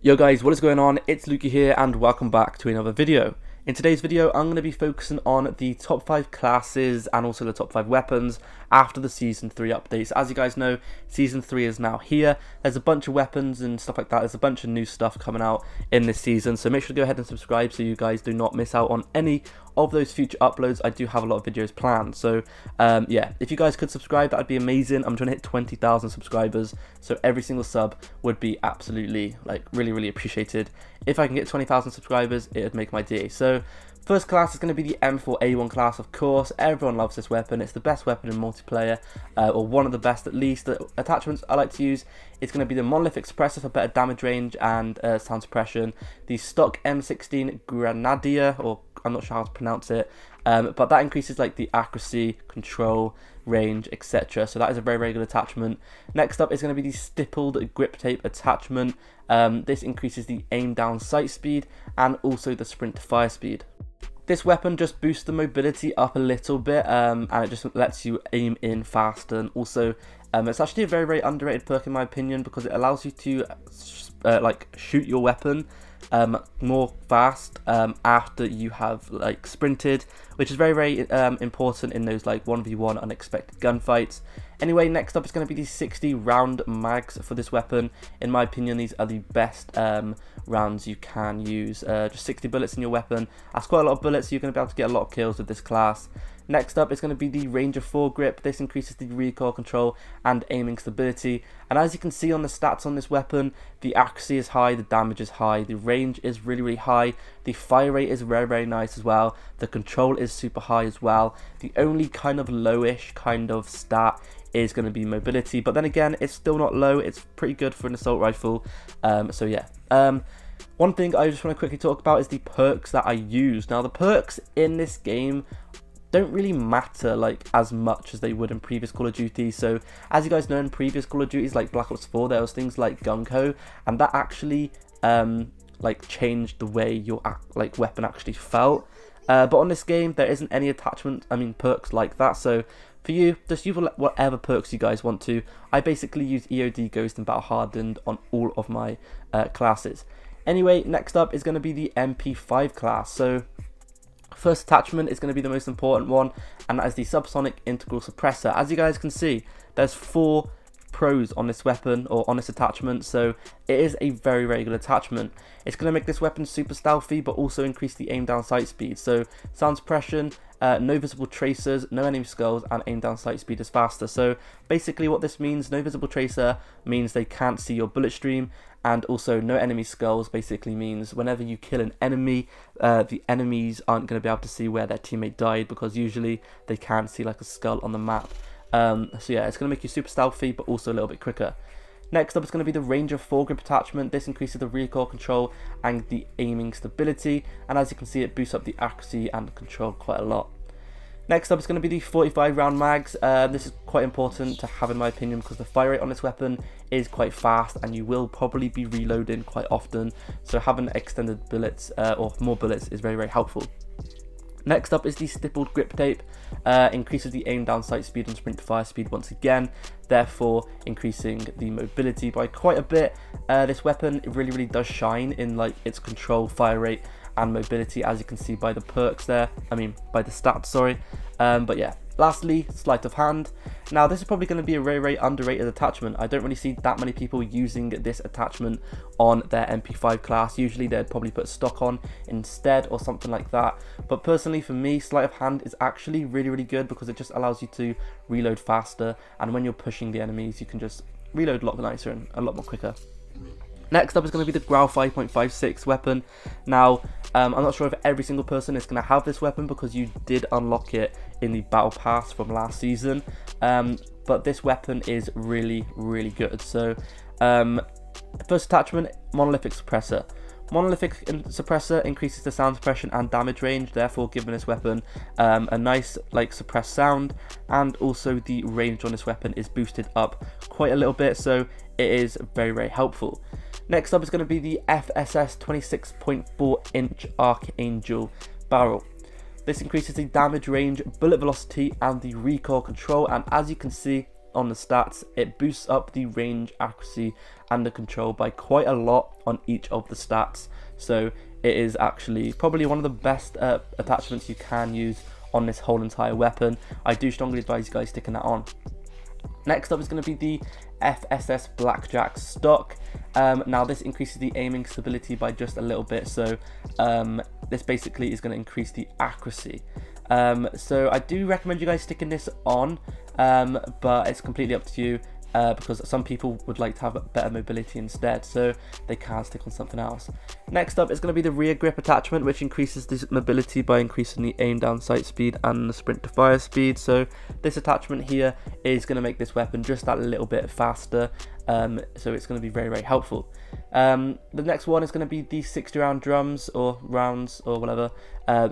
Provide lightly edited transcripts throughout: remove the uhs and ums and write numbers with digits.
Yo guys, what is going on? It's Lukey here and welcome back to another video. In today's video, I'm going to be focusing on the top 5 classes and also the top 5 weapons after the Season 3 updates. As you guys know, Season 3 is now here. There's a bunch of weapons and stuff like that. There's a bunch of new stuff coming out in this season. So make sure to go ahead and subscribe so you guys do not miss out on any of those future uploads. I do have a lot of videos planned. So yeah, if you guys could subscribe, that would be amazing. I'm trying to hit 20,000 subscribers. So every single sub would be absolutely, like, really appreciated. If I can get 20,000 subscribers, it would make my day. So first class is going to be the M4A1 class, of course. Everyone loves this weapon. It's the best weapon in multiplayer, or one of the best at least. The attachments I like to use is going to be the monolithic suppressor for better damage range and sound suppression. The stock M16 Grenadier, or I'm not sure how to pronounce it, but that increases like the accuracy, control, range, etc. So that is a very good attachment. Next up is going to be the stippled grip tape attachment. This increases the aim down sight speed and also the sprint to fire speed. This weapon just boosts the mobility up a little bit, and it just lets you aim in faster. And also, it's actually a very underrated perk in my opinion, because it allows you to like shoot your weapon more fast after you have like sprinted, which is very important in those like 1v1 unexpected gunfights. Anyway, next up is going to be the 60 round mags for this weapon. In my opinion, these are the best rounds you can use. Just 60 bullets in your weapon. That's quite a lot of bullets, so you're going to be able to get a lot of kills with this class. Next up is going to be the Ranger 4 grip. This increases the recoil control and aiming stability. And as you can see on the stats on this weapon, the accuracy is high, the damage is high, the range is really high, the fire rate is very nice as well, the control is super high as well. The only kind of lowish kind of stat is going to be mobility, but then again, it's still not low. It's pretty good for an assault rifle. So yeah. One thing I just want to quickly talk about is the perks that I use. Now, the perks in this game don't really matter like as much as they would in previous Call of Duty. So as you guys know, in previous Call of Duties like Black Ops 4, there was things like Gunko, and that actually like changed the way your like weapon actually felt. But on this game, there isn't any perks like that. So for you, just use whatever perks you guys want to. I basically use EOD, Ghost, and Battle Hardened on all of my classes. Anyway, next up is going to be the MP5 class. So first attachment is going to be the most important one, and that is the subsonic integral suppressor. As you guys can see, there's 4 pros on this weapon, or on this attachment, so it is a very good attachment. It's going to make this weapon super stealthy, but also increase the aim down sight speed. So sound suppression, no visible tracers, no enemy skulls, and aim down sight speed is faster. So basically what this means, no visible tracer means they can't see your bullet stream, and also no enemy skulls basically means whenever you kill an enemy, the enemies aren't going to be able to see where their teammate died, because usually they can't see like a skull on the map. So yeah, it's going to make you super stealthy, but also a little bit quicker. Next up is going to be the Ranger 4 grip attachment. This increases the recoil control and the aiming stability, and as you can see, it boosts up the accuracy and the control quite a lot. Next up is going to be the 45 round mags. This is quite important to have in my opinion, because the fire rate on this weapon is quite fast and you will probably be reloading quite often. So having extended bullets or more bullets is very helpful. Next up is the stippled grip tape. Increases the aim down sight speed and sprint to fire speed once again, therefore increasing the mobility by quite a bit. This weapon really does shine in like its control, fire rate, and mobility, as you can see by the perks there. By the stats, sorry. But yeah. Lastly, sleight of hand. Now, this is probably going to be a very underrated attachment. I don't really see that many people using this attachment on their MP5 class. Usually they'd probably put stock on instead or something like that. But personally for me, sleight of hand is actually really good, because it just allows you to reload faster, and when you're pushing the enemies, you can just reload a lot nicer and a lot more quicker. Next up is going to be the GRAU 5.56 weapon. Now, I'm not sure if every single person is going to have this weapon, because you did unlock it in the battle pass from last season. But this weapon is really good. So, first attachment, monolithic suppressor. Monolithic suppressor increases the sound suppression and damage range, therefore giving this weapon a nice like suppressed sound, and also the range on this weapon is boosted up quite a little bit, so it is very helpful. Next up is going to be the FSS 26.4 inch Archangel barrel. This increases the damage range, bullet velocity, and the recoil control, and as you can see, on the stats, it boosts up the range, accuracy and the control by quite a lot on each of the stats. So it is actually probably one of the best attachments you can use on this whole entire weapon. I do strongly advise you guys sticking that on. Next up is going to be the FSS Blackjack stock. Now this increases the aiming stability by just a little bit, so this basically is going to increase the accuracy. So I do recommend you guys sticking this on, but it's completely up to you, because some people would like to have better mobility instead, so they can stick on something else. Next up is going to be the rear grip attachment, which increases the mobility by increasing the aim down sight speed and the sprint to fire speed. So this attachment here is going to make this weapon just that little bit faster, so it's going to be very, very helpful. The next one is going to be the 60 round drums or rounds or whatever.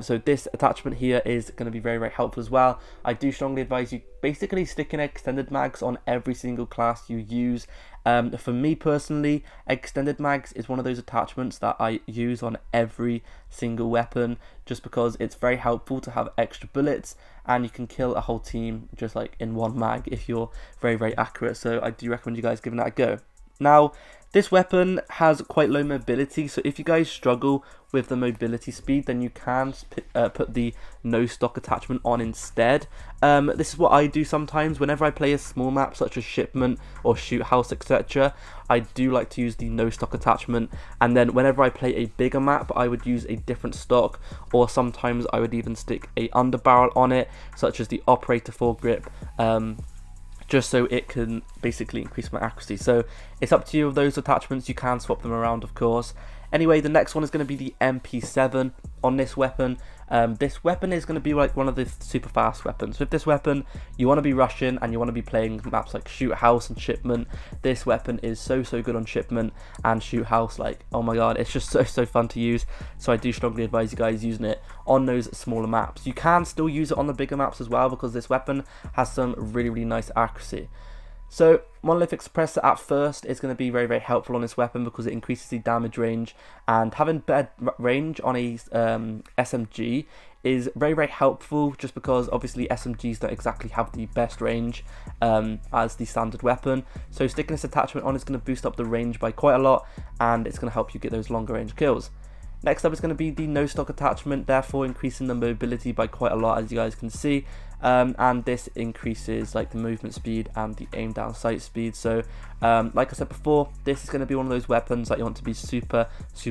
So this attachment here is going to be very, very helpful as well. I do strongly advise you basically sticking extended mags on every single class you use. For me personally, extended mags is one of those attachments that I use on every single weapon, just because it's very helpful to have extra bullets and you can kill a whole team just like in one mag if you're very, very accurate. So I do recommend you guys giving that a go. Now, this weapon has quite low mobility, so if you guys struggle with the mobility speed, then you can put the no stock attachment on instead. This is what I do sometimes whenever I play a small map such as Shipment or Shoot House, etc. I do like to use the no stock attachment, and then whenever I play a bigger map I would use a different stock, or sometimes I would even stick a underbarrel on it, such as the operator foregrip, just so it can basically increase my accuracy. So it's up to you with those attachments. You can swap them around, of course. Anyway, the next one is going to be the MP7 on this weapon. This weapon is going to be like one of the super fast weapons. With this weapon, you want to be rushing and you want to be playing maps like Shoot House and Shipment. This weapon is so good on Shipment and Shoot House. Like, oh my god, it's just so fun to use. So I do strongly advise you guys using it on those smaller maps. You can still use it on the bigger maps as well, because this weapon has some really nice accuracy. So Monolithic Suppressor at first is going to be very helpful on this weapon, because it increases the damage range, and having better range on a SMG is very helpful, just because obviously SMGs don't exactly have the best range as the standard weapon. So sticking this attachment on is going to boost up the range by quite a lot, and it's going to help you get those longer range kills. Next up is going to be the no stock attachment, therefore increasing the mobility by quite a lot, as you guys can see, and this increases like the movement speed and the aim down sight speed. So like I said before, this is going to be one of those weapons that you want to be super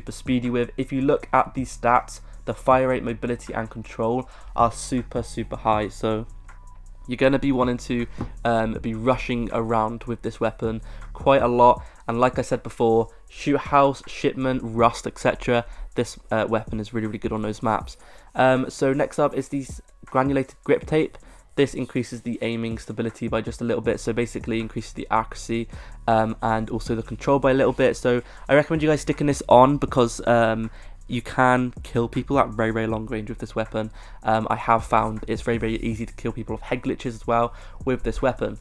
speedy with. If you look at the stats, the fire rate, mobility and control are super high, so you're going to be wanting to be rushing around with this weapon quite a lot. And like I said before, Shoot House, Shipment, Rust, etc. This weapon is really good on those maps. So next up is the granulated grip tape. This increases the aiming stability by just a little bit, so basically increases the accuracy and also the control by a little bit. So I recommend you guys sticking this on, because you can kill people at very long range with this weapon. I have found it's very easy to kill people with head glitches as well with this weapon.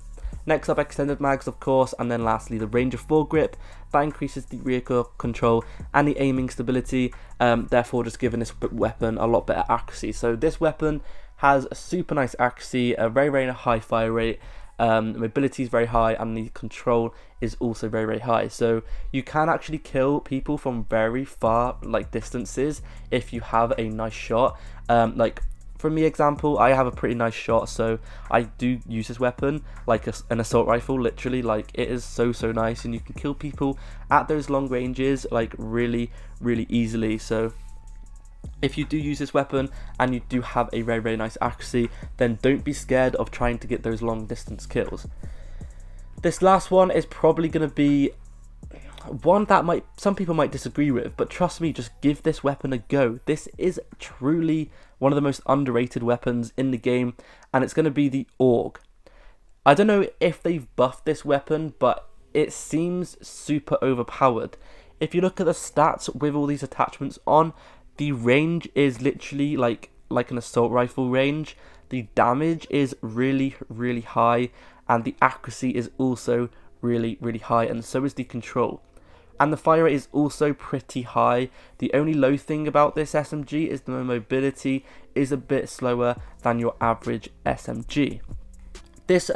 Next up, extended mags, of course, and then lastly the range of foregrip. That increases the rear control and the aiming stability, therefore just giving this weapon a lot better accuracy. So this weapon has a super nice accuracy, a very high fire rate, mobility is very high, and the control is also very high. So you can actually kill people from very far distances if you have a nice shot. Like for me example, I have a pretty nice shot, so I do use this weapon like an assault rifle, literally. Like, it is so nice, and you can kill people at those long ranges like really easily. So if you do use this weapon and you do have a very nice accuracy, then don't be scared of trying to get those long distance kills. This last one is probably going to be one that some people might disagree with, but trust me, just give this weapon a go. This is truly one of the most underrated weapons in the game, and it's going to be the AUG. I don't know if they've buffed this weapon, but it seems super overpowered. If you look at the stats with all these attachments on, the range is literally like an assault rifle range. The damage is really high, and the accuracy is also really high, and so is the control. And the fire rate is also pretty high. The only low thing about this SMG is the mobility is a bit slower than your average SMG. This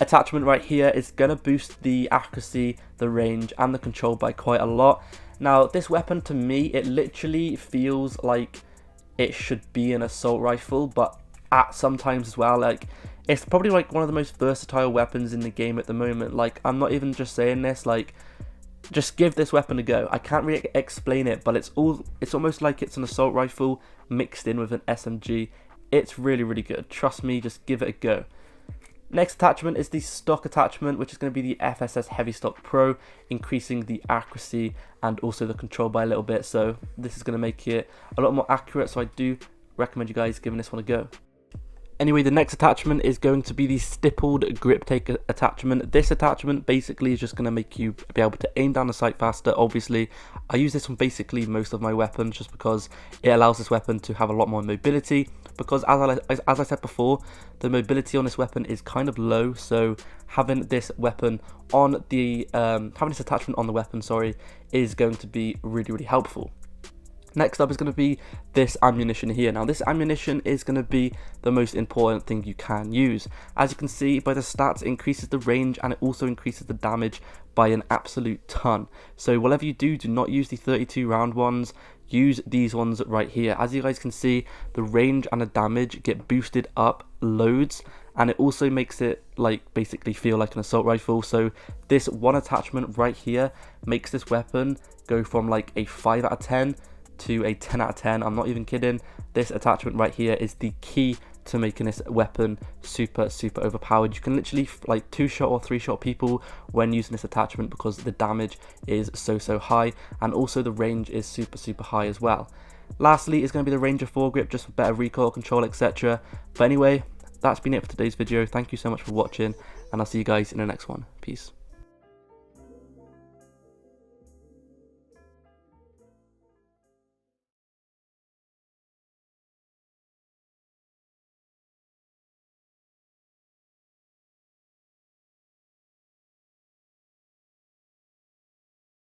attachment right here is going to boost the accuracy, the range, and the control by quite a lot. Now, this weapon, to me, it literally feels like it should be an assault rifle, but at sometimes as well, like, it's probably like one of the most versatile weapons in the game at the moment. Like, I'm not even just saying this, like, just give this weapon a go. I can't really explain it, but it's almost like it's an assault rifle mixed in with an SMG. It's really, really good. Trust me, just give it a go. Next attachment is the stock attachment, which is going to be the FSS Heavy Stock Pro, increasing the accuracy and also the control by a little bit. So this is going to make it a lot more accurate, so I do recommend you guys giving this one a go. Anyway, the next attachment is going to be the stippled grip take attachment. This attachment basically is just going to make you be able to aim down the sight faster. Obviously, I use this on basically most of my weapons just because it allows this weapon to have a lot more mobility. Because as I said before, the mobility on this weapon is kind of low, so having this weapon on the having this attachment on the weapon, sorry, is going to be really, really helpful. Next up is going to be this ammunition here. Now, this ammunition is going to be the most important thing you can use. As you can see by the stats, it increases the range and it also increases the damage by an absolute ton. So whatever you do, do not use the 32 round ones. Use these ones right here. As you guys can see, the range and the damage get boosted up loads, and it also makes it like basically feel like an assault rifle. So this one attachment right here makes this weapon go from like a 5 out of 10 to a 10 out of 10. I'm not even kidding. This attachment right here is the key to making this weapon super, super overpowered. You can literally like 2-shot or 3-shot people when using this attachment because the damage is so high, and also the range is super, super high as well. Lastly is going to be the Ranger foregrip, just for better recoil control, etc. But anyway, that's been it for today's video. Thank you so much for watching, and I'll see you guys in the next one. Peace.